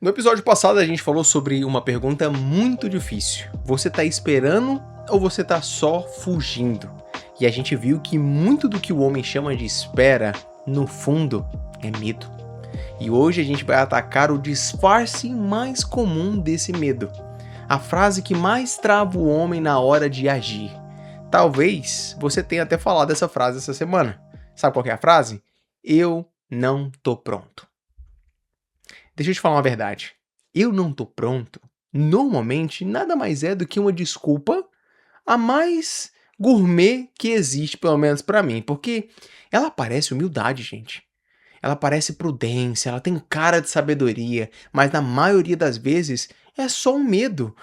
No episódio passado a gente falou sobre uma pergunta muito difícil. Você tá esperando ou você tá só fugindo? E a gente viu que muito do que o homem chama de espera, no fundo, é medo. E hoje a gente vai atacar o disfarce mais comum desse medo. A frase que mais trava o homem na hora de agir. Talvez você tenha até falado essa frase essa semana. Sabe qual que é a frase? Eu não tô pronto. Deixa eu te falar uma verdade. Eu não tô pronto, normalmente nada mais é do que uma desculpa a mais gourmet que existe, pelo menos pra mim, porque ela parece humildade, gente. Ela parece prudência, ela tem cara de sabedoria, mas na maioria das vezes é só um medo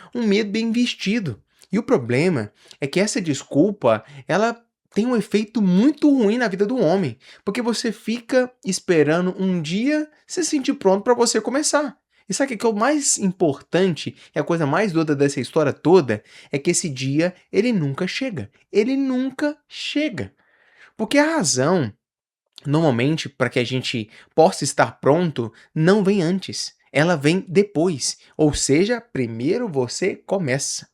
bem vestido. E o problema é que essa desculpa, ela tem um efeito muito ruim na vida do homem, porque você fica esperando um dia se sentir pronto para você começar. E sabe o que é o mais importante, e a coisa mais doida dessa história toda, é que esse dia ele nunca chega. Ele nunca chega. Porque a razão normalmente, para que a gente possa estar pronto, não vem antes, ela vem depois. Ou seja, primeiro você começa.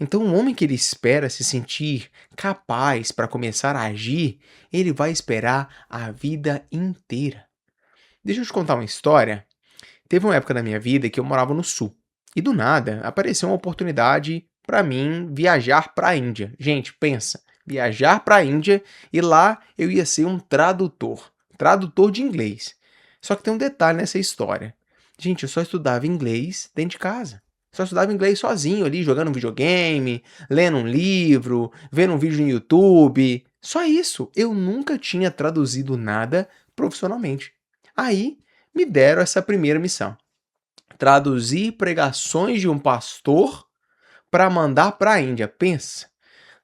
Então, um homem que ele espera se sentir capaz para começar a agir, ele vai esperar a vida inteira. Deixa eu te contar uma história. Teve uma época da minha vida que eu morava no sul. E do nada apareceu uma oportunidade para mim viajar para a Índia. Gente, pensa, viajar para a Índia e lá eu ia ser um tradutor de inglês. Só que tem um detalhe nessa história. Gente, eu só estudava inglês dentro de casa. Só estudava inglês sozinho ali, jogando um videogame, lendo um livro, vendo um vídeo no YouTube. Só isso. Eu nunca tinha traduzido nada profissionalmente. Aí me deram essa primeira missão: traduzir pregações de um pastor para mandar para a Índia. Pensa,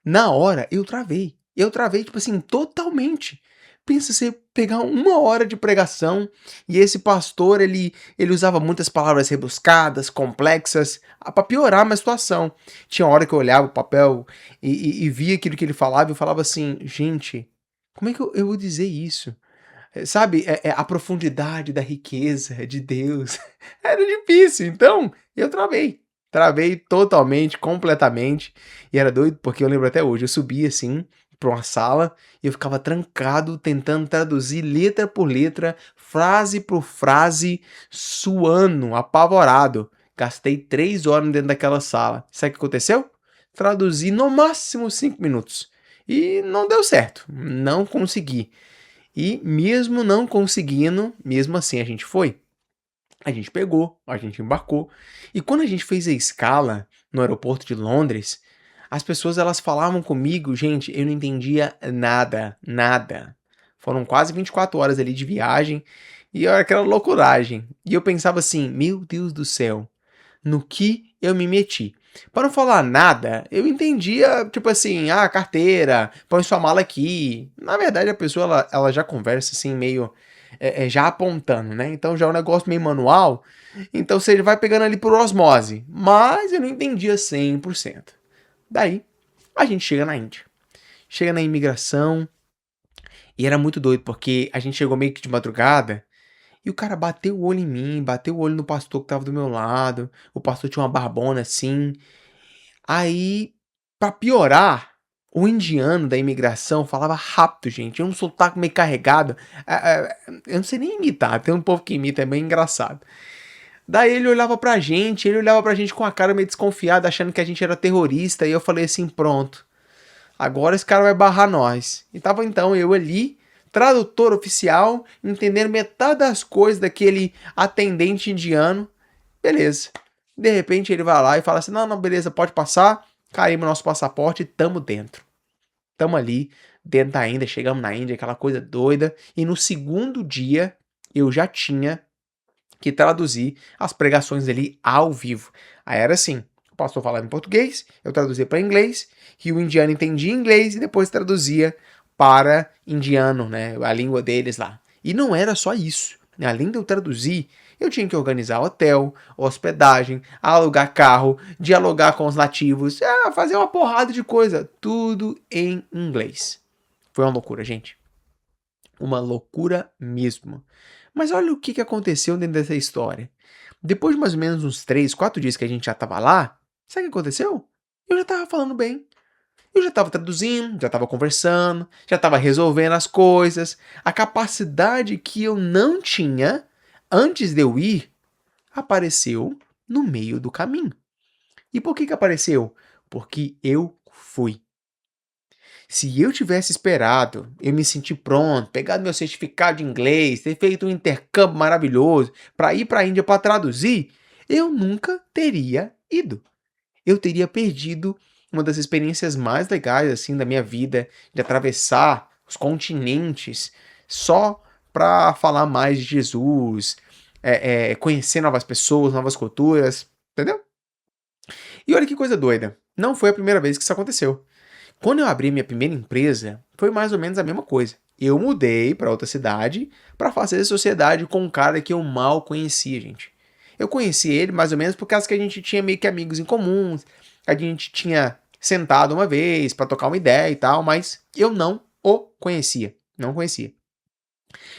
na hora eu travei. Eu travei, tipo assim, totalmente. Pensa você pegar uma hora de pregação e esse pastor, ele usava muitas palavras rebuscadas, complexas, para piorar a minha situação. Tinha hora que eu olhava o papel e via aquilo que ele falava e eu falava assim, gente, como é que eu vou dizer isso? Sabe, a profundidade da riqueza de Deus. Era difícil, então eu travei. Travei totalmente, completamente, e era doido porque eu lembro até hoje, eu subia assim para uma sala e eu ficava trancado tentando traduzir letra por letra, frase por frase, suando, apavorado. Gastei 3 horas dentro daquela sala. Sabe o que aconteceu? Traduzi no máximo 5 minutos. E não deu certo, não consegui. E mesmo não conseguindo, mesmo assim a gente foi. A gente pegou, a gente embarcou. E quando a gente fez a escala no aeroporto de Londres, as pessoas elas falavam comigo, gente, eu não entendia nada, nada. Foram quase 24 horas ali de viagem e era aquela loucuragem. E eu pensava assim, meu Deus do céu, no que eu me meti. Para não falar nada, eu entendia, tipo assim, carteira, põe sua mala aqui. Na verdade, a pessoa ela já conversa assim, meio já apontando, né? Então já é um negócio meio manual. Então você vai pegando ali por osmose. Mas eu não entendia 100%. Daí, a gente chega na Índia. Chega na imigração. E era muito doido, porque a gente chegou meio que de madrugada. E o cara bateu o olho em mim, bateu o olho no pastor que tava do meu lado. O pastor tinha uma barbona assim. Aí, pra piorar, o indiano da imigração falava rápido, gente. Tinha um sotaque meio carregado. Eu não sei nem imitar, tem um povo que imita, é bem engraçado. Daí ele olhava pra gente com a cara meio desconfiada, achando que a gente era terrorista. E eu falei assim: pronto, agora esse cara vai barrar nós. E tava então eu ali, tradutor oficial, entendendo metade das coisas daquele atendente indiano. Beleza. De repente ele vai lá e fala assim: não, não, beleza, pode passar. Caímos no nosso passaporte e tamo dentro. Tamo ali, dentro da Índia, chegamos na Índia, aquela coisa doida. E no segundo dia eu já tinha que traduzir as pregações ali ao vivo. Aí era assim: o pastor falava em português, eu traduzia para inglês, e o indiano entendia inglês e depois traduzia para indiano, né, a língua deles lá. E não era só isso. Além de eu traduzir, eu tinha que organizar hotel, hospedagem, alugar carro, dialogar com os nativos, fazer uma porrada de coisa, tudo em inglês. Foi uma loucura, gente. Uma loucura mesmo. Mas olha o que aconteceu dentro dessa história. Depois de mais ou menos uns 3, 4 dias que a gente já estava lá, sabe o que aconteceu? Eu já estava falando bem. Eu já estava traduzindo, já estava conversando, já estava resolvendo as coisas. A capacidade que eu não tinha antes de eu ir apareceu no meio do caminho. E por que apareceu? Porque eu fui. Se eu tivesse esperado, eu me sentir pronto, pegado meu certificado de inglês, ter feito um intercâmbio maravilhoso para ir para a Índia para traduzir, eu nunca teria ido. Eu teria perdido uma das experiências mais legais assim da minha vida, de atravessar os continentes só para falar mais de Jesus, conhecer novas pessoas, novas culturas, entendeu? E olha que coisa doida, não foi a primeira vez que isso aconteceu. Quando eu abri minha primeira empresa, foi mais ou menos a mesma coisa. Eu mudei para outra cidade para fazer sociedade com um cara que eu mal conhecia, gente. Eu conheci ele mais ou menos por causa que a gente tinha meio que amigos em comuns, a gente tinha sentado uma vez para tocar uma ideia e tal, mas eu não o conhecia. Não conhecia.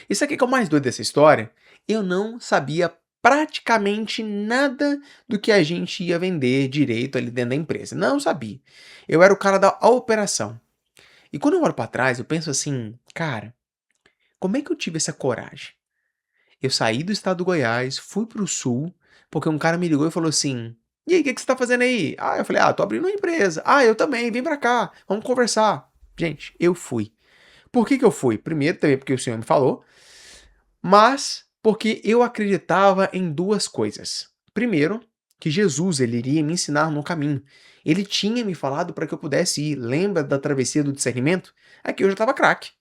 Isso aqui que é o mais doido dessa história, eu não sabia praticamente nada do que a gente ia vender direito ali dentro da empresa. Não sabia. Eu era o cara da operação. E quando eu olho para trás, eu penso assim, cara, como é que eu tive essa coragem? Eu saí do estado do Goiás, fui pro sul, porque um cara me ligou e falou assim: "E aí, o que você tá fazendo aí?" Ah, eu falei: "Ah, tô abrindo uma empresa." "Ah, eu também, vem pra cá, vamos conversar." Gente, eu fui. Por que eu fui? Primeiro, também porque o senhor me falou, mas porque eu acreditava em duas coisas. Primeiro, que Jesus ele iria me ensinar no caminho. Ele tinha me falado para que eu pudesse ir. Lembra da travessia do discernimento? Aqui eu já estava craque.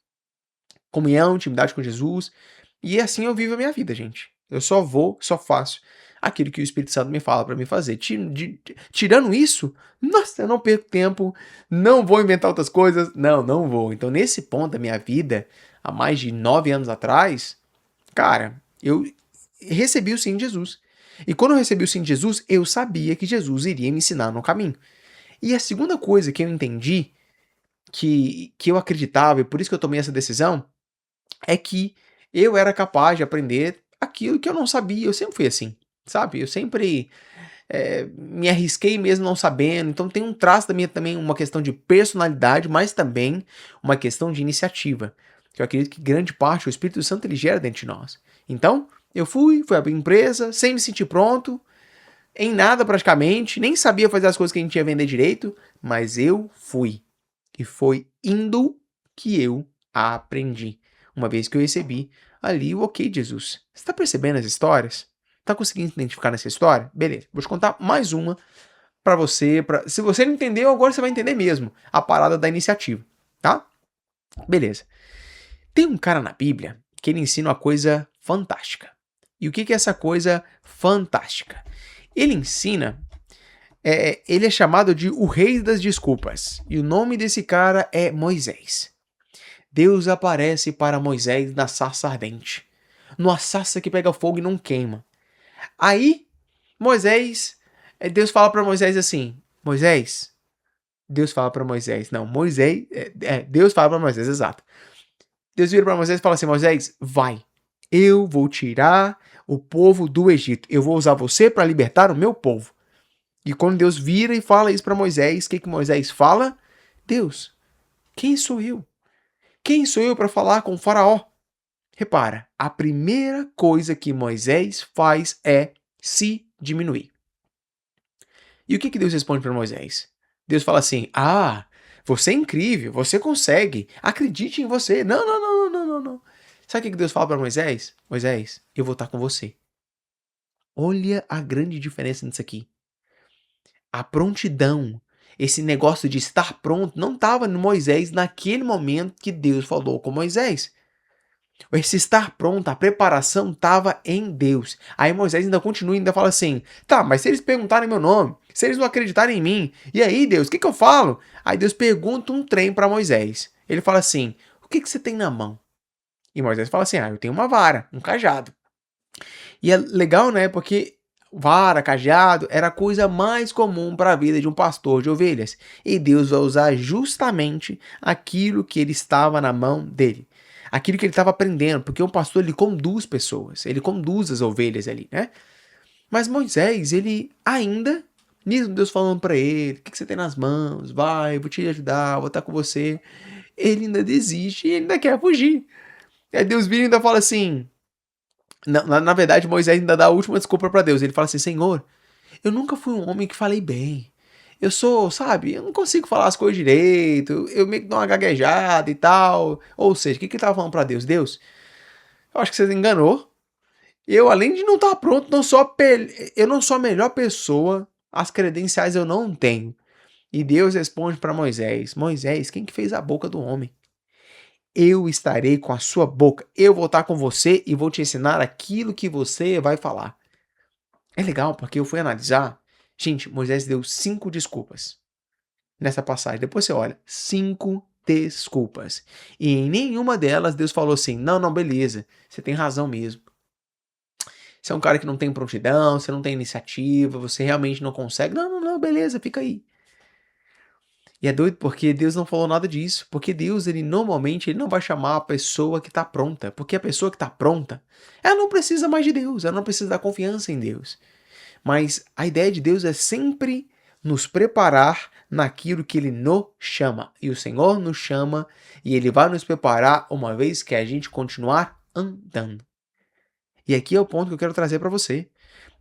Comunhão, intimidade com Jesus. E assim eu vivo a minha vida, gente. Eu só vou, só faço aquilo que o Espírito Santo me fala para me fazer. Tirando isso, nossa, eu não perco tempo, não vou inventar outras coisas. Não, não vou. Então, nesse ponto da minha vida, há mais de 9 anos atrás, cara, eu recebi o sim de Jesus. E quando eu recebi o sim de Jesus, eu sabia que Jesus iria me ensinar no caminho. E a segunda coisa que eu entendi, que eu acreditava, e por isso que eu tomei essa decisão, é que eu era capaz de aprender aquilo que eu não sabia. Eu sempre fui assim, sabe? Eu sempre me arrisquei mesmo não sabendo. Então tem um traço da minha também, uma questão de personalidade, mas também uma questão de iniciativa. Que eu acredito que grande parte o Espírito Santo ele gera dentro de nós. Então, eu fui abrir empresa, sem me sentir pronto, em nada praticamente, nem sabia fazer as coisas que a gente ia vender direito, mas eu fui. E foi indo que eu aprendi. Uma vez que eu recebi ali o ok de Jesus. Você está percebendo as histórias? Tá conseguindo identificar nessa história? Beleza, vou te contar mais uma pra você. Se você não entendeu, agora você vai entender mesmo a parada da iniciativa, tá? Beleza. Tem um cara na Bíblia que ele ensina uma coisa fantástica. E o que é essa coisa fantástica? Ele ensina, ele é chamado de o rei das desculpas. E o nome desse cara é Moisés. Deus aparece para Moisés na sarça ardente, numa sarça que pega fogo e não queima. Aí, Deus fala para Moisés assim, Deus fala para Moisés, não, Deus fala para Moisés, exato. Deus vira para Moisés e fala assim, Moisés, vai, eu vou tirar o povo do Egito, eu vou usar você para libertar o meu povo. E quando Deus vira e fala isso para Moisés, o que Moisés fala? Deus, quem sou eu? Quem sou eu para falar com o faraó? Repara, a primeira coisa que Moisés faz é se diminuir. E o que Deus responde para Moisés? Deus fala assim, você é incrível, você consegue, acredite em você. Não, não, não, não, não, não. Sabe o que Deus fala para Moisés? Moisés, eu vou estar com você. Olha a grande diferença nisso aqui. A prontidão, esse negócio de estar pronto, não estava no Moisés naquele momento que Deus falou com Moisés. Esse estar pronto, a preparação estava em Deus. Aí Moisés ainda continua, ainda fala assim, tá, mas se eles perguntarem meu nome, se eles não acreditarem em mim, e aí Deus, o que eu falo? Aí Deus pergunta um trem para Moisés. Ele fala assim, o que você tem na mão? E Moisés fala assim, eu tenho uma vara, um cajado. E é legal, né, porque vara, cajado, era a coisa mais comum para a vida de um pastor de ovelhas. E Deus vai usar justamente aquilo que ele estava na mão dele. aquilo que ele estava aprendendo, porque um pastor ele conduz pessoas, ele conduz as ovelhas ali, né? Mas Moisés, ele ainda, mesmo Deus falando para ele, o que você tem nas mãos? Vai, eu vou te ajudar, vou estar com você. Ele ainda desiste e ele ainda quer fugir. Aí Deus vira e ainda fala assim, na verdade Moisés ainda dá a última desculpa para Deus, ele fala assim, Senhor, eu nunca fui um homem que falei bem. Eu sou, sabe, eu não consigo falar as coisas direito, eu meio que dou uma gaguejada e tal. Ou seja, o que ele tava falando pra Deus? Deus, eu acho que você enganou. Eu, além de não estar pronto, eu não sou a melhor pessoa, as credenciais eu não tenho. E Deus responde para Moisés, Moisés, quem que fez a boca do homem? Eu estarei com a sua boca, eu vou estar com você e vou te ensinar aquilo que você vai falar. É legal, porque eu fui analisar, gente, Moisés deu 5 desculpas nessa passagem. Depois você olha, 5 desculpas. E em nenhuma delas Deus falou assim: não, não, beleza, você tem razão mesmo. Você é um cara que não tem prontidão, você não tem iniciativa, você realmente não consegue. Não, não, não, beleza, fica aí. E é doido porque Deus não falou nada disso. Porque Deus, ele normalmente, ele não vai chamar a pessoa que está pronta. Porque a pessoa que está pronta, ela não precisa mais de Deus, ela não precisa dar confiança em Deus. Mas a ideia de Deus é sempre nos preparar naquilo que Ele nos chama. E o Senhor nos chama e Ele vai nos preparar uma vez que a gente continuar andando. E aqui é o ponto que eu quero trazer para você.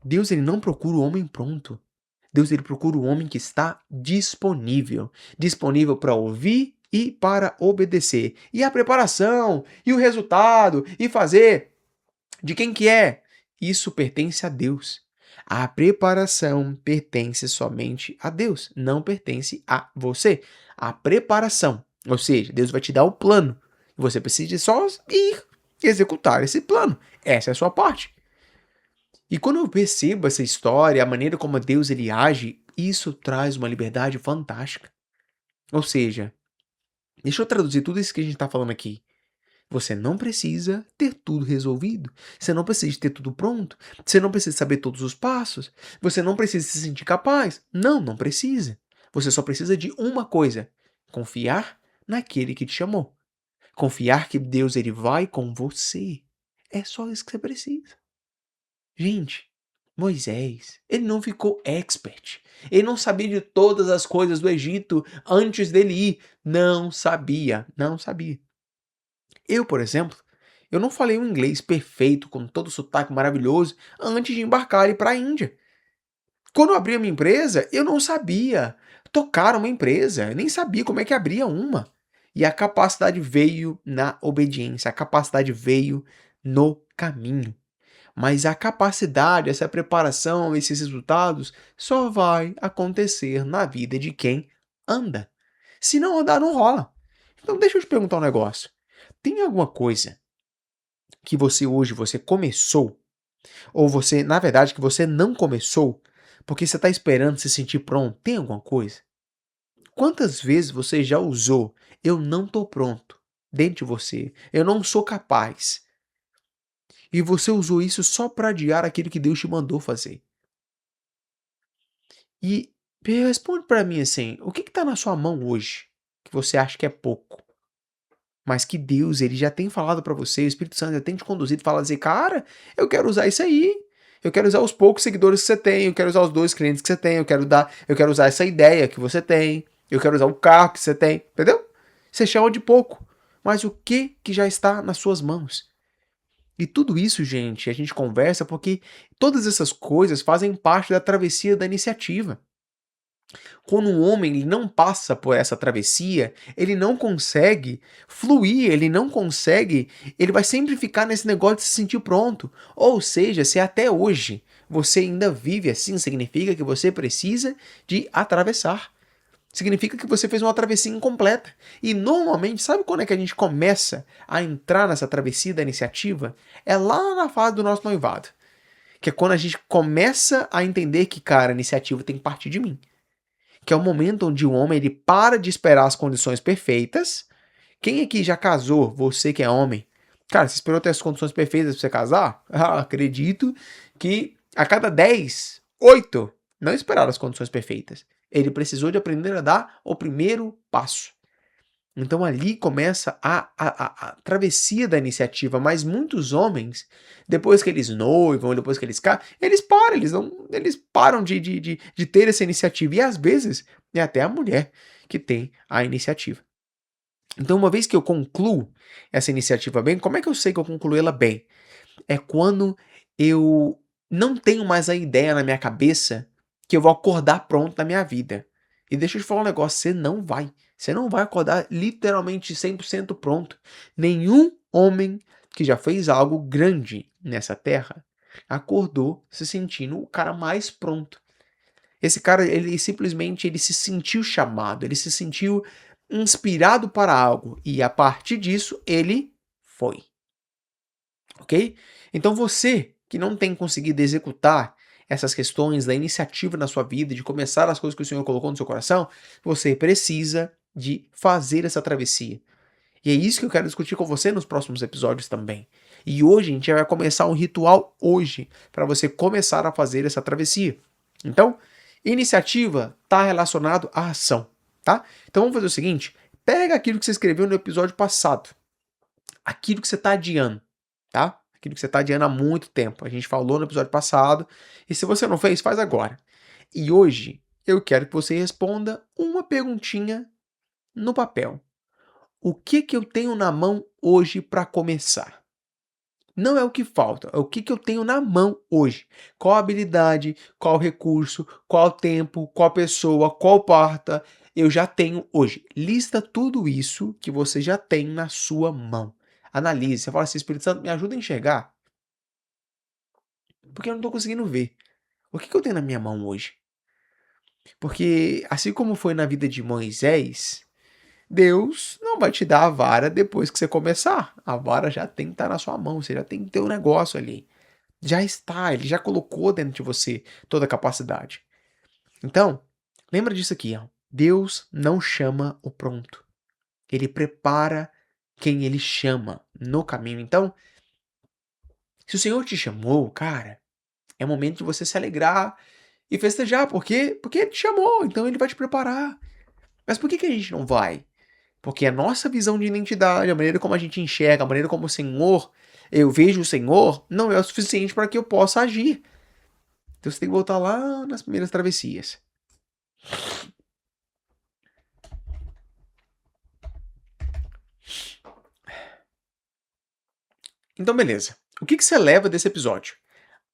Deus ele não procura o homem pronto. Deus ele procura o homem que está disponível. Disponível para ouvir e para obedecer. E a preparação, e o resultado, e fazer de quem que é? Isso pertence a Deus. A preparação pertence somente a Deus, não pertence a você. A preparação, ou seja, Deus vai te dar o plano. Você precisa só ir executar esse plano. Essa é a sua parte. E quando eu percebo essa história, a maneira como Deus ele age, isso traz uma liberdade fantástica. Ou seja, deixa eu traduzir tudo isso que a gente está falando aqui. Você não precisa ter tudo resolvido. Você não precisa ter tudo pronto. Você não precisa saber todos os passos. Você não precisa se sentir capaz. Não, não precisa. Você só precisa de uma coisa: confiar naquele que te chamou. Confiar que Deus ele vai com você. É só isso que você precisa. Gente, Moisés, ele não ficou expert. Ele não sabia de todas as coisas do Egito antes dele ir. Não sabia, não sabia. Eu, por exemplo, eu não falei um inglês perfeito, com todo o sotaque maravilhoso, antes de embarcar e ir para a Índia. Quando eu abri a minha empresa, eu não sabia tocar uma empresa, eu nem sabia como é que abria uma. E a capacidade veio na obediência, a capacidade veio no caminho. Mas a capacidade, essa preparação, esses resultados, só vai acontecer na vida de quem anda. Se não andar, não rola. Então deixa eu te perguntar um negócio. Tem alguma coisa que você hoje você começou, ou você, na verdade, que você não começou, porque você está esperando se sentir pronto? Tem alguma coisa? Quantas vezes você já usou eu não estou pronto dentro de você? Eu não sou capaz. E você usou isso só para adiar aquilo que Deus te mandou fazer. E responde para mim assim, o que está na sua mão hoje que você acha que é pouco? Mas que Deus, ele já tem falado para você, o Espírito Santo já tem te conduzido e fala assim, cara, eu quero usar isso aí. Eu quero usar os poucos seguidores que você tem, eu quero usar os 2 clientes que você tem, eu quero usar essa ideia que você tem, eu quero usar o carro que você tem, entendeu? Você chama de pouco, mas o que já está nas suas mãos? E tudo isso, gente, a gente conversa porque todas essas coisas fazem parte da travessia da iniciativa. Quando um homem ele não passa por essa travessia, ele não consegue fluir, ele vai sempre ficar nesse negócio de se sentir pronto. Ou seja, se até hoje você ainda vive assim, significa que você precisa de atravessar. Significa que você fez uma travessia incompleta. E normalmente, sabe quando é que a gente começa a entrar nessa travessia da iniciativa? É lá na fase do nosso noivado. Que é quando a gente começa a entender que, cara, a iniciativa tem que partir de mim, que é o momento onde o homem ele para de esperar as condições perfeitas. Quem aqui já casou? Você que é homem. Cara, você esperou ter as condições perfeitas para você casar? Ah, acredito que a cada 10, 8 não esperaram as condições perfeitas. Ele precisou de aprender a dar o primeiro passo. Então ali começa a travessia da iniciativa, mas muitos homens, depois que eles noivam, depois que eles casam, eles param de ter essa iniciativa. E às vezes é até a mulher que tem a iniciativa. Então, uma vez que eu concluo essa iniciativa bem, como é que eu sei que eu concluí ela bem? É quando eu não tenho mais a ideia na minha cabeça que eu vou acordar pronto na minha vida. E deixa eu te falar um negócio, você não vai. Você não vai acordar literalmente 100% pronto. Nenhum homem que já fez algo grande nessa terra acordou se sentindo o cara mais pronto. Esse cara, ele se sentiu chamado, ele se sentiu inspirado para algo e a partir disso ele foi. Ok? Então você que não tem conseguido executar essas questões da iniciativa na sua vida, de começar as coisas que o Senhor colocou no seu coração, você precisa de fazer essa travessia. E é isso que eu quero discutir com você nos próximos episódios também. E hoje a gente vai começar um ritual hoje para você começar a fazer essa travessia. Então, iniciativa está relacionado à ação, tá? Então vamos fazer o seguinte, pega aquilo que você escreveu no episódio passado, aquilo que você está adiando, tá? Aquilo que você está adiando há muito tempo. A gente falou no episódio passado. E se você não fez, faz agora. E hoje eu quero que você responda uma perguntinha no papel. O que que eu tenho na mão hoje para começar? Não é o que falta, é o que que eu tenho na mão hoje. Qual habilidade, qual recurso, qual tempo, qual pessoa, qual porta eu já tenho hoje. Lista tudo isso que você já tem na sua mão. Analise, você fala assim, Espírito Santo, me ajuda a enxergar, porque eu não estou conseguindo ver. O que que eu tenho na minha mão hoje? Porque assim como foi na vida de Moisés, Deus não vai te dar a vara depois que você começar. A vara já tem que estar na sua mão, você já tem que ter um negócio ali. Já está, ele já colocou dentro de você toda a capacidade. Então, lembra disso aqui, ó. Deus não chama o pronto. Ele prepara quem ele chama no caminho. Então, se o Senhor te chamou, cara, é momento de você se alegrar e festejar. Por quê? Porque ele te chamou, então ele vai te preparar. Mas por que que a gente não vai? Porque a nossa visão de identidade, a maneira como a gente enxerga, a maneira como o Senhor, eu vejo o Senhor, não é o suficiente para que eu possa agir. Então você tem que voltar lá nas primeiras travessias. Então, beleza. O que que você leva desse episódio?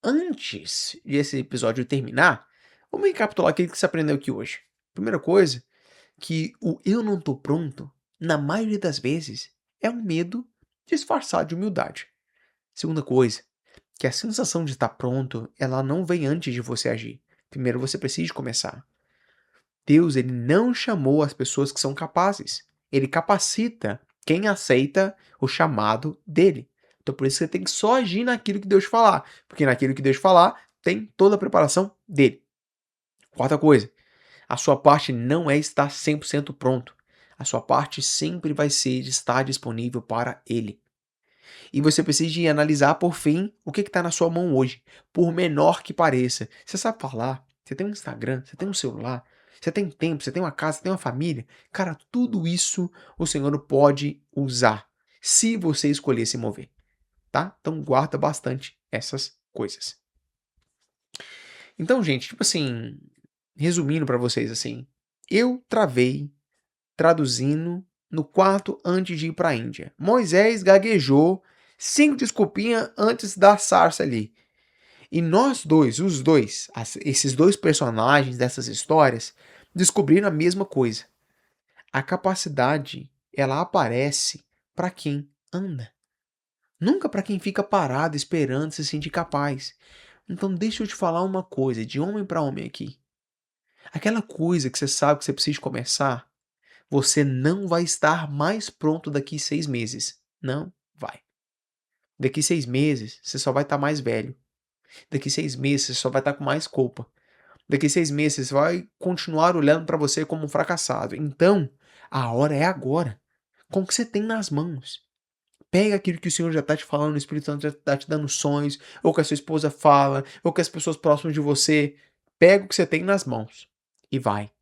Antes de esse episódio terminar, vamos recapitular aquilo que você aprendeu aqui hoje. Primeira coisa, que o eu não tô pronto, na maioria das vezes, é um medo disfarçado de humildade. Segunda coisa, que a sensação de estar pronto, ela não vem antes de você agir. Primeiro você precisa começar. Deus, ele não chamou as pessoas que são capazes. Ele capacita quem aceita o chamado dele. Então por isso você tem que só agir naquilo que Deus falar, porque naquilo que Deus falar tem toda a preparação dele. Quarta coisa, a sua parte não é estar 100% pronto. A sua parte sempre vai ser de estar disponível para ele. E você precisa analisar, por fim, o que está na sua mão hoje. Por menor que pareça. Você sabe falar, você tem um Instagram, você tem um celular, você tem tempo, você tem uma casa, você tem uma família. Cara, tudo isso o Senhor pode usar, se você escolher se mover, tá? Então guarda bastante essas coisas. Então, gente, tipo assim, resumindo para vocês assim, eu travei traduzindo no quarto antes de ir para a Índia. Moisés gaguejou 5 desculpinhas antes da sarça ali. E nós dois, os dois, esses dois personagens dessas histórias, descobriram a mesma coisa. A capacidade, ela aparece para quem anda. Nunca para quem fica parado esperando se sentir capaz. Então deixa eu te falar uma coisa, de homem para homem aqui. Aquela coisa que você sabe que você precisa começar, você não vai estar mais pronto daqui 6 meses. Não vai. Daqui 6 meses, você só vai estar mais velho. Daqui 6 meses, você só vai estar com mais culpa. Daqui 6 meses, você vai continuar olhando para você como um fracassado. Então, a hora é agora. Com o que você tem nas mãos. Pega aquilo que o Senhor já está te falando, o Espírito Santo já está te dando sonhos, ou que a sua esposa fala, ou que as pessoas próximas de você. Pega o que você tem nas mãos e vai.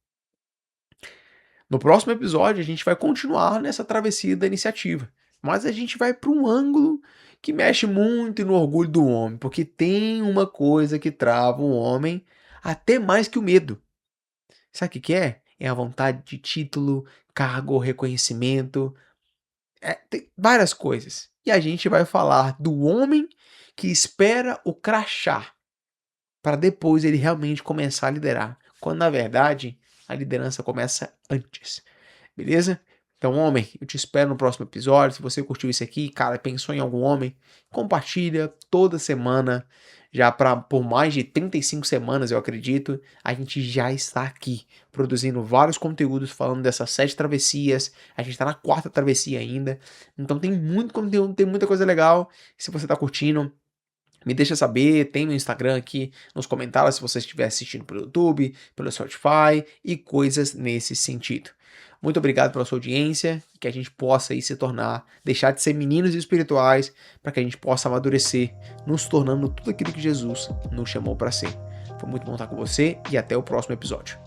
No próximo episódio, a gente vai continuar nessa travessia da iniciativa, mas a gente vai para um ângulo que mexe muito no orgulho do homem, porque tem uma coisa que trava o homem até mais que o medo. Sabe o que que é? É a vontade de título, cargo, reconhecimento, tem várias coisas. E a gente vai falar do homem que espera o crachá para depois ele realmente começar a liderar, quando na verdade a liderança começa antes. Beleza? Então, homem, eu te espero no próximo episódio. Se você curtiu isso aqui, cara, pensou em algum homem, compartilha toda semana. Já por mais de 35 semanas, eu acredito, a gente já está aqui produzindo vários conteúdos falando dessas 7 travessias. A gente está na 4ª travessia ainda. Então tem muito conteúdo, tem muita coisa legal. Se você está curtindo, me deixa saber, tem meu Instagram aqui nos comentários se você estiver assistindo pelo YouTube, pelo Spotify e coisas nesse sentido. Muito obrigado pela sua audiência, que a gente possa aí se tornar, deixar de ser meninos espirituais, para que a gente possa amadurecer, nos tornando tudo aquilo que Jesus nos chamou para ser. Foi muito bom estar com você e até o próximo episódio.